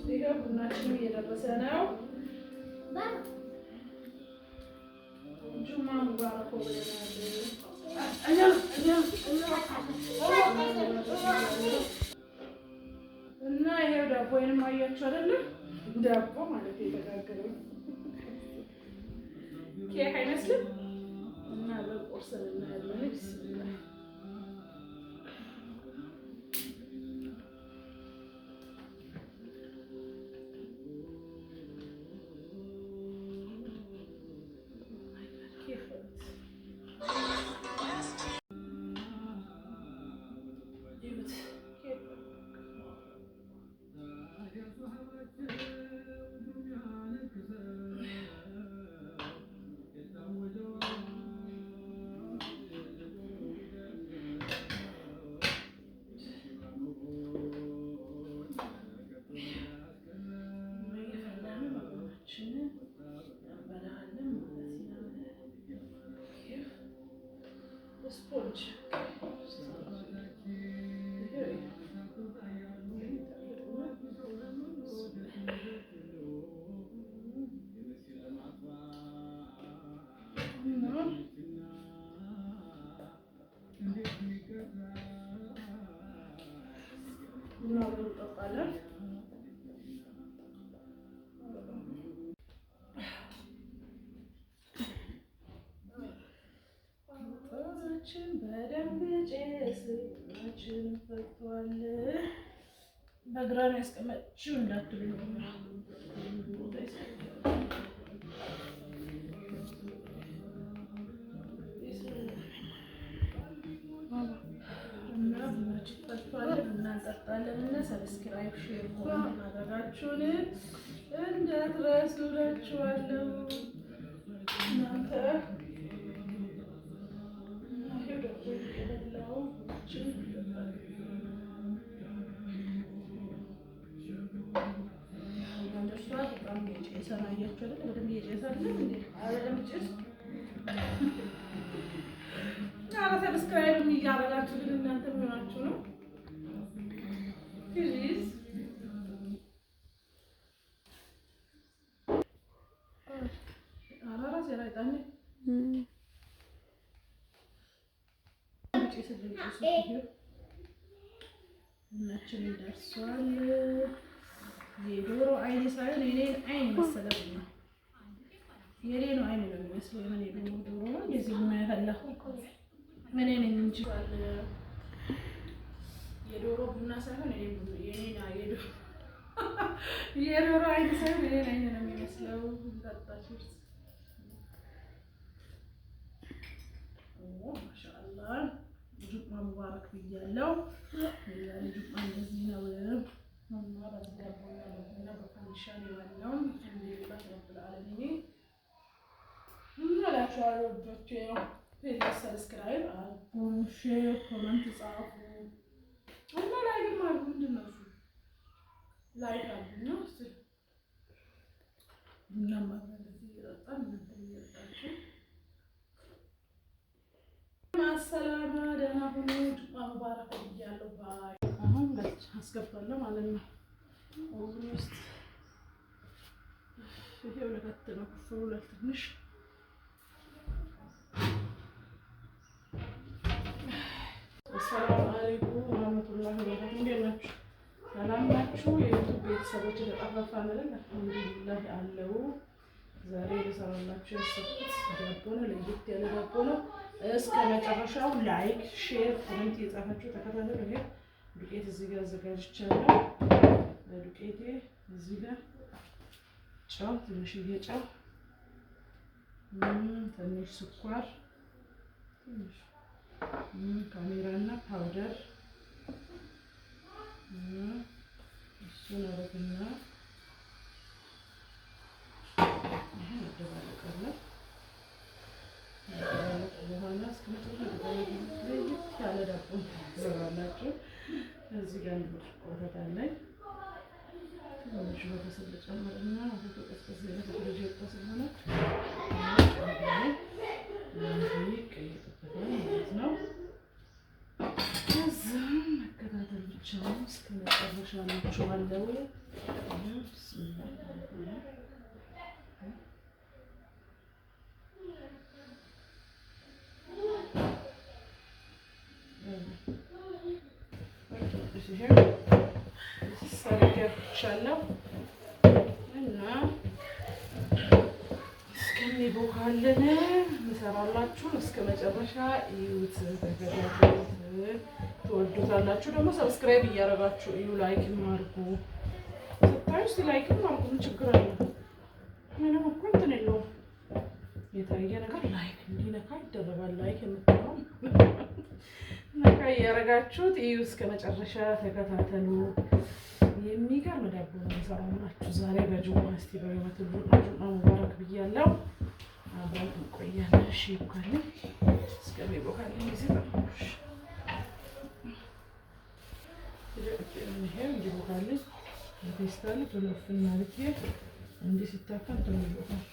ይሄው ቡናችን እየደረሰ ነው። ጁማ ሙባረክ እና ይሄው ዳቦዬንም አያችሁ አይደለ? ዳቦ ማለት የተጋገረው ኬክ አይመስልም? እና በቁርስ እናያለን። ቢስሚላህ ስፖንጅ እንጠጣለን። በደንብ ጭስችን ፈቷል። በግራ ነው ያስቀመጥሽው እንዳትሉ እና ቡናችን ፈቷል። እናንጠጣለን እና ሰብስክራይብ፣ ሼር፣ ኮሜንት ማድረጋችሁን እንዳትረሱ እላችኋለሁ እናንተ ሰብስክራይብ እያደረጋችሁ ግን እናንተ የሚሆናችሁ ነው። ቡናችን ደርሷል። የዶሮ አይን ሳይሆን የኔን አይን መሰለኝ ነው። የኔን አይን ነው የሚመስለው። ምን የዶሮ ነው እንደዚህ ቡና ያፈላሁ ምን ነኝ እንጂ የዶሮ ቡና ሳይሆን የዶሮ አይን ሳይሆን የኔን አይን ነው የሚመስለው። እንጠጣችሁ። ማሻአላህ ጁማ ሙባረክ ብያለሁ። ዛሬ ጁማ እንደዚህ ነው። መማር አዝጋቦና በፈንሻል ያለው እንዴት ረብልዓለሚን እናላችኋለሁ። ወዶቼ ፔጅ ሰብስክራይብ አድርጉ፣ ሼር፣ ኮሜንት ጻፉ እና ላይክ ማድረግ ምንድን ነው እሱ ላይክ አድርጉና ቡና ማብራት እየጠጣን እናንተ እየጠጣችሁ ማሰላማ ደህና ሁኑ። ጁማ ሙባረክ ብያለሁ። ባይ አሁን አስገባለሁ ማለት ነው። ኦቭን ውስጥ ይሄው ለከት ነው ክፍሉ ለትንሽ አሰላሙ አለይኩም ወራህመቱላሂ ወበረካቱህ። እንዴት ናችሁ? ሰላም ናችሁ? የዩቲዩብ ቤተሰቦች ተጠፋፋን አይደል? አልሐምዱሊላህ አለው። ዛሬ ልሰራላችሁ ያሰብኩት ዳቦ ነው። ለየት ያለ ዳቦ ነው። እስከ መጨረሻው ላይክ፣ ሼር፣ ኮሜንት እየጻፋችሁ ተከታተሉ። ይሄ ዱቄት እዚህ ጋር አዘጋጅቻለሁ። ለዱቄቴ እዚህ ጋር ጨው፣ ትንሽዬ ጨው፣ ትንሽ ስኳር፣ ትንሽ ካሜራና ፓውደር እሱን አደርግና አደባለቃለሁ። በኋላ ለየት ያለ ዳቦ ትሰራላችሁ። እዚህ ጋር ወተት አለኝ። ትንሽ ቤተሰብ ጨምርና ወተቱ ቀዝቀዝ ያለ ተደረጀ ወጣ ስለሆነ ቀይጥበታል ማለት ነው። ከዛም መከታተል ብቻ ነው። እስከ መጨረሻ ናችኋለሁ። ሰርቻለሁ እና እስከሚቦካልን እንሰራላችሁን እስከ መጨረሻ እዩት፣ ተከታተሉት። ትወዱታላችሁ። ደግሞ ሰብስክራይብ እያደረጋችሁ እዩ፣ ላይክም አድርጉ። ስታዩ እስኪ ላይክም አድርጉ። ምን ችግር አለ? ምንም እኮ እንትን የለውም። የታየ ነገር ላይክ እንዲነካ ይደረጋል። ላይክ የምትለው ነካ እያደረጋችሁት እዩ፣ እስከ መጨረሻ ተከታተሉ። የሚገርም ዳቦ ነው የሰራሁላችሁ ዛሬ በጁማ። እስቲ በህይወት ጁማ ሙባረክ ብያለሁ። አብረን እንቆያለን። እሺ ይብቃልን፣ እስከሚቦካልን ጊዜ ጠብቁሽ። ይሄው እንዲቦካልን በፌስታል ቶሎፍና ልኬ እንዲህ ሲታከም ቶሎ ይቦካል።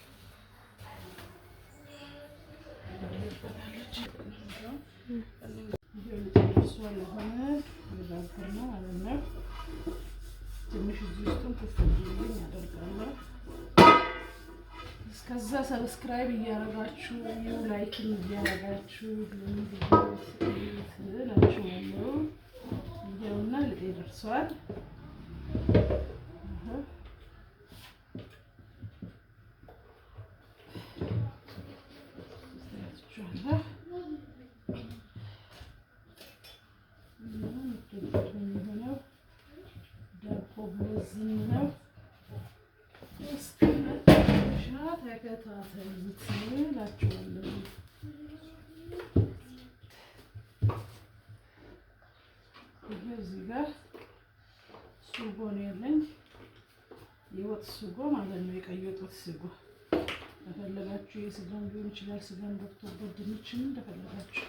ትንሽ እዚህ ውስጥም ክፍት እንዲልኝ አደርጋለሁ። እስከዛ ሰብስክራይብ እያደረጋችሁ ላይክም እያደረጋችሁ እላችኋለሁ። ይኸውና ልጤ ደርሷል። ተከታተሉት እላችኋለሁ። ይሄ እዚህ ጋር ሱጎ ነው ያለኝ፣ የወጥ ሱጎ ማለት ነው። የቀይ ወጥ ሱጎ ከፈለጋችሁ የስጋም ሊሆን ይችላል። ስጋም ገብቶበት ድንችም እንደፈለጋችሁ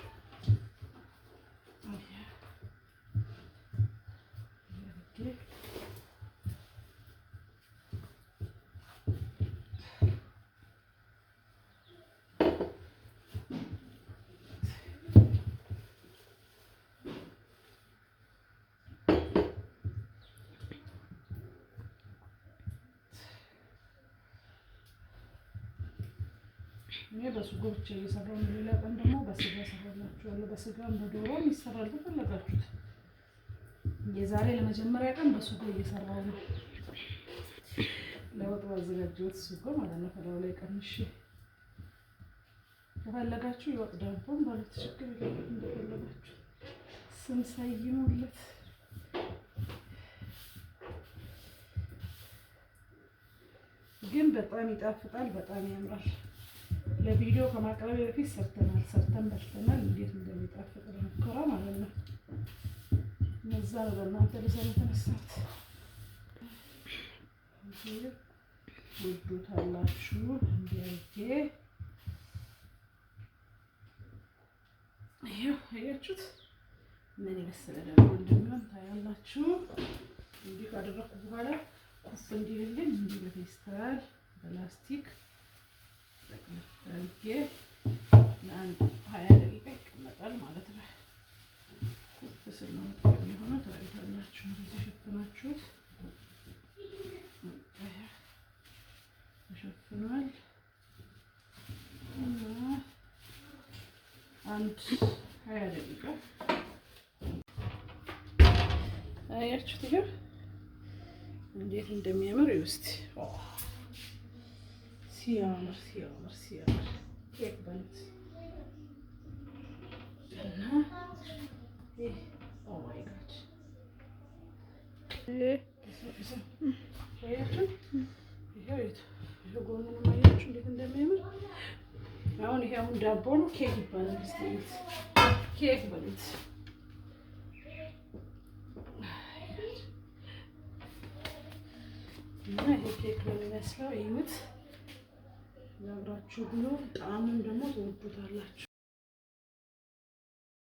እኔ በሱጎ ብቻ እየሰራሁ ነው። ሌላ ቀን ደግሞ በስጋ እሰራላችኋለሁ። በስጋም በዶሮም ይሰራል በፈለጋችሁት። የዛሬ ለመጀመሪያ ቀን በሱጎ እየሰራሁ ነው። ለወጥ ባዘጋጀሁት ሱጎ ማለት ነው። ከላዩ ላይ ቀንሼ ከፈለጋችሁ የወጥ ዳቦም ማለት ችግር የለም። እንደፈለጋችሁ ስም ሰይሙለት። ግን በጣም ይጣፍጣል፣ በጣም ያምራል። ለቪዲዮ ከማቅረብ በፊት ሰርተን በልተናል። እንዴት እንደሚጣፍጥ ለሙከራ ማለት ነው። እነዛ ነው በእናንተ ልሰራ የተነሳሁት። ውዱታላችሁ እንዲያርጌ ይሄው አያችሁት ምን የመሰለ ዳቦ እንደሚሆን ታያላችሁ። እንዲህ ካደረኩ በኋላ ኩፍ እንዲልልኝ እንዲህ በፌስታል በላስቲክ ጠቅልዬ ለአንድ 20 ደቂቃ ይቀመጣል ማለት ነው። ኩፍ ስል ነው የሚሆነው። ታዩታላችሁ። እንደዚህ ሸፍናችሁት ተሸፍኗል እና አንድ 20 ደቂቃ አያችሁት። ይሄ እንዴት እንደሚያምር ይውስቲ ሲያምር ሲያምር ሲያምር ኬክ በሉት እና ኦ ማይ ጋድ አያችሁ። ይሄ ጎኑን አያችሁ እንዴት እንደሚያምር። አሁን ይሄ አሁን ዳቦ ነው። ኬክ ይባላል። እስቲ ኬክ በሉት እና ይሄ ኬክ ነው የሚመስለው። ይሙት ነግራችሁ ብሎ ጣዕሙን ደግሞ ትወዱታላችሁ።